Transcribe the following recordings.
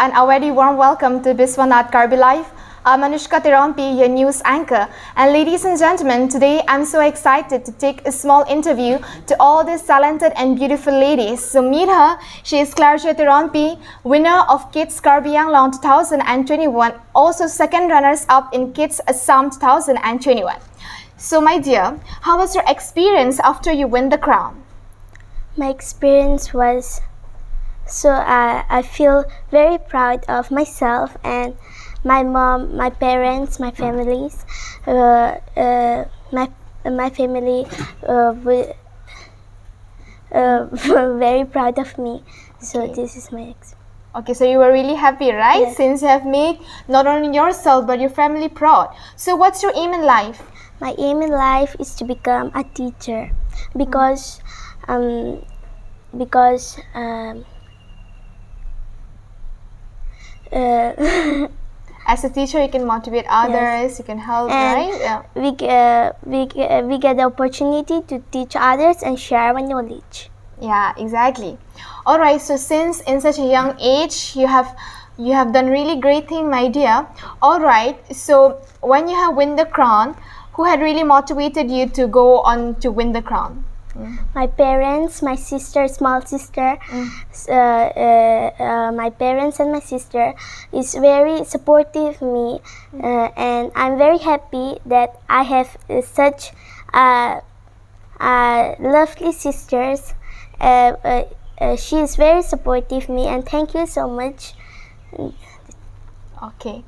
and a very warm welcome to Biswanath Karbi Live. I'm Anushka Tirampi, your news anchor. And ladies and gentlemen, today I'm so excited to take a small interview to all these talented and beautiful ladies. So meet her. She is Clarja Tirampi, winner of Kids Karbi Anglong-2021, also second runners-up in Kids Assam-2021. So my dear, how was your experience after you win the crown? My experience was I feel very proud of myself and my mom, my parents, my families. My family were very proud of me. So Okay. this is my experience. Okay, so you were really happy, right? Yes. Since you have made not only yourself but your family proud. So what's your aim in life? My aim in life is to become a teacher because As a teacher, you can motivate others, you can help, and right? Yeah. we get the opportunity to teach others and share our knowledge. Yeah, exactly. All right. So since in such a young age you have done really great thing, my dear. All right. So when you have win the crown, who had really motivated you to go on to win the crown? My parents, my sister, small sister, my parents and my sister is very supportive me, and I'm very happy that I have such lovely sisters. She is very supportive me, and thank you so much. Okay.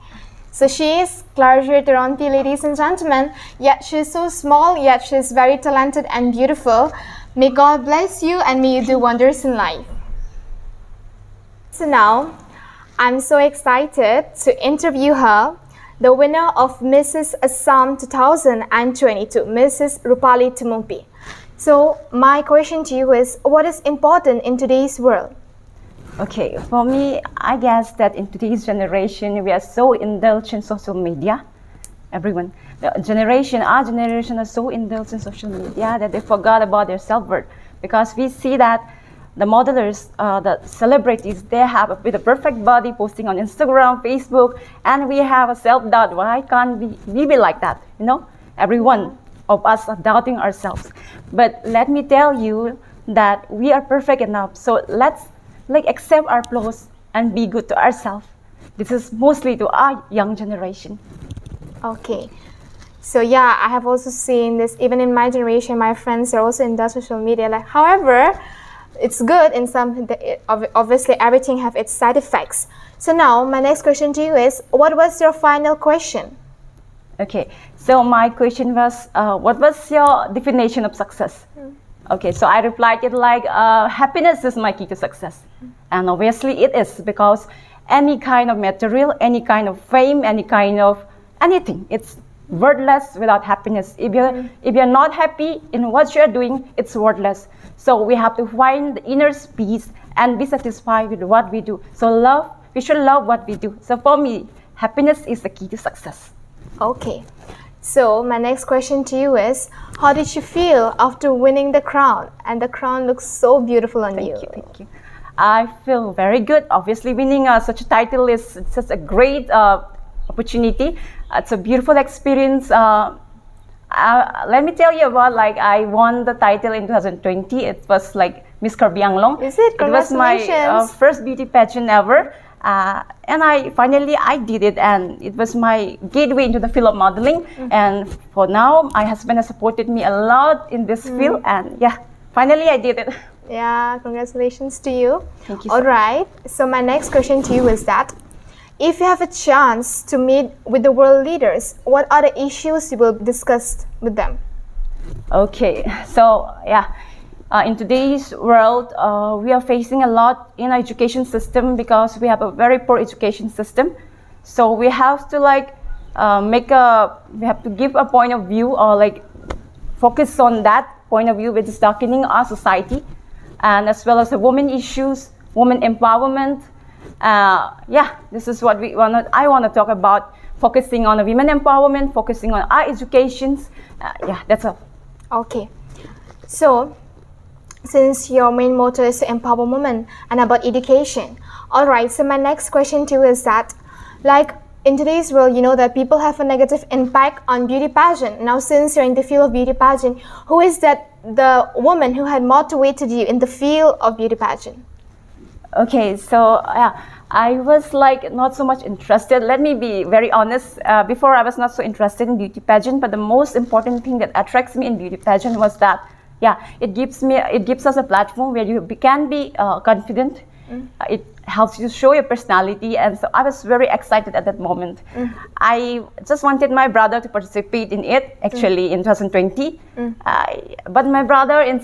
So she is Clarja Tirampi, ladies and gentlemen. Yet she is so small, yet she is very talented and beautiful. May God bless you and may you do wonders in life. So now, I'm so excited to interview her, the winner of Mrs. Assam 2022, Mrs. Rupali Tumumpi. So my question to you is, what is important in today's world? Okay, for me, I guess that in today's generation, we are so indulged in social media. Everyone, our generation are so indulged in social media that they forgot about their self-worth. Because we see that the modelers, the celebrities, they have with a perfect body posting on Instagram, Facebook, and we have a self-doubt. Why can't we be like that? You know, everyone of us are doubting ourselves. But let me tell you that we are perfect enough. So let's accept our flaws and be good to ourselves. This is mostly to our young generation. Okay. So yeah, I have also seen this even in my generation. My friends are also into social media. However, it's good in some. Obviously, everything have its side effects. So now, my next question to you is: what was your final question? Okay. So my question was, what was your definition of success? Okay, so I replied it like, happiness is my key to success. And obviously it is, because any kind of material, any kind of fame, any kind of anything, it's worthless without happiness. If you're not happy in what you're doing, it's worthless. So we have to find the inner peace and be satisfied with what we do. So we should love what we do. So for me, happiness is the key to success. Okay. So my next question to you is, how did you feel after winning the crown? And the crown looks so beautiful on you. Thank you. I feel very good. Obviously, winning such a title is such a great opportunity. It's a beautiful experience. Let me tell you about, I won the title in 2020. It was like Miss Karbi Anglong. Is it? It was my first beauty pageant ever. And I did it, and it was my gateway into the field of modeling. And for now, my husband has supported me a lot in this field, and yeah, finally I did it. Yeah, congratulations to you. Thank you. All right. So my next question to you is that, if you have a chance to meet with the world leaders, what are the issues you will discuss with them? Okay, so yeah. In today's world, we are facing a lot in our education system because we have a very poor education system. So we have to we have to give a point of view, or focus on that point of view, which is darkening our society, and as well as the women issues, women empowerment. Yeah, this is what I want to talk about, focusing on the women empowerment, focusing on our educations. Yeah, that's all. Okay. So since your main motto is to empower women and about education. Alright, so my next question to you is that, like, in today's world, you know that people have a negative impact on beauty pageant. Now, since you're in the field of beauty pageant, who is the woman who had motivated you in the field of beauty pageant? Okay, so I was like not so much interested. Let me be very honest. Before I was not so interested in beauty pageant, but the most important thing that attracts me in beauty pageant was that, it gives us a platform where you can be confident. It helps you show your personality, and so I was very excited at that moment. I just wanted my brother to participate in it actually in 2020, but my brother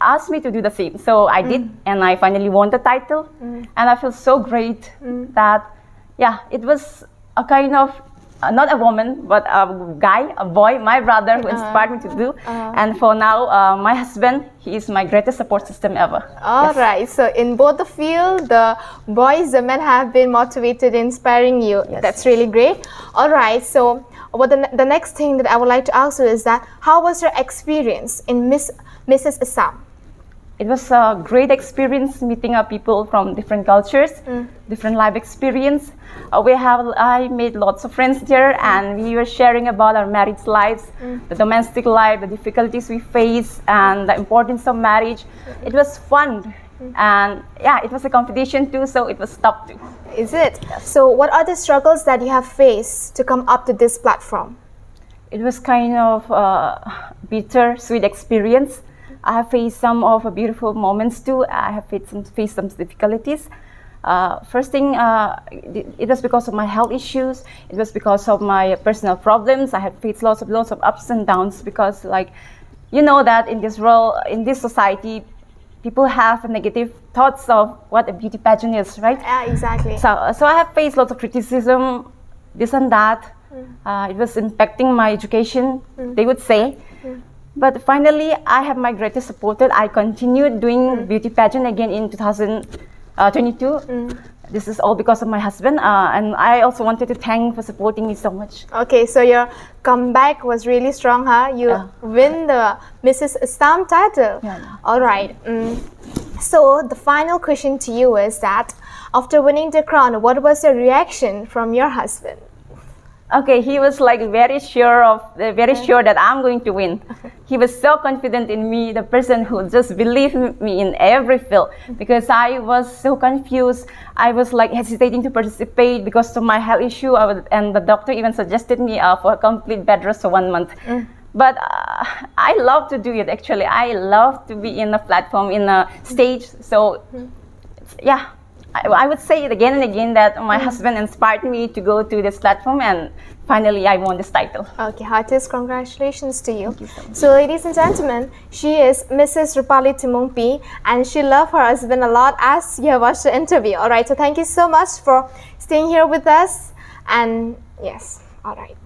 asked me to do the same, so I did, and I finally won the title, and I feel so great that it was a kind of not a woman, but a boy, my brother, who inspired me to do. And for now, my husband, he is my greatest support system ever. All right. So in both the field, the boys, the men have been motivated, inspiring you. Yes. That's really great. All right. So the next thing that I would like to ask you is that, how was your experience in Mrs. Assam? It was a great experience meeting people from different cultures, different life experience. I made lots of friends there, and we were sharing about our marriage lives, the domestic life, the difficulties we face, and the importance of marriage. It was fun, and it was a competition too, so it was tough too. Is it? So what are the struggles that you have faced to come up to this platform? It was kind of bitter, sweet experience. I have faced some of beautiful moments too. I have faced some difficulties. First thing, it was because of my health issues. It was because of my personal problems. I had faced lots of ups and downs because, like, you know that in this world, in this society, people have negative thoughts of what a beauty pageant is, right? Yeah, exactly. So I have faced lots of criticism, this and that. It was impacting my education, they would say. But finally, I have my greatest supporter. I continued doing beauty pageant again in 2022. This is all because of my husband, and I also wanted to thank for supporting me so much. Okay, so your comeback was really strong, huh? You win the Mrs. Assam title. All right. So the final question to you is that, after winning the crown, what was the reaction from your husband? Okay, he was like very sure that I'm going to win. He was so confident in me, the person who just believed me in every field, because I was so confused. I was like hesitating to participate because of my health issue, and the doctor even suggested me for a complete bed rest for 1 month. But I love to do it actually. I love to be in a platform, in a stage. So I would say it again and again that my husband inspired me to go to this platform, and finally I won this title. Okay, heartiest congratulations to you. Thank you so much. So ladies and gentlemen, she is Mrs. Rupali Timungpi, and she loved her husband a lot, as you have watched the interview. Alright, so thank you so much for staying here with us, and yes, alright, thank you.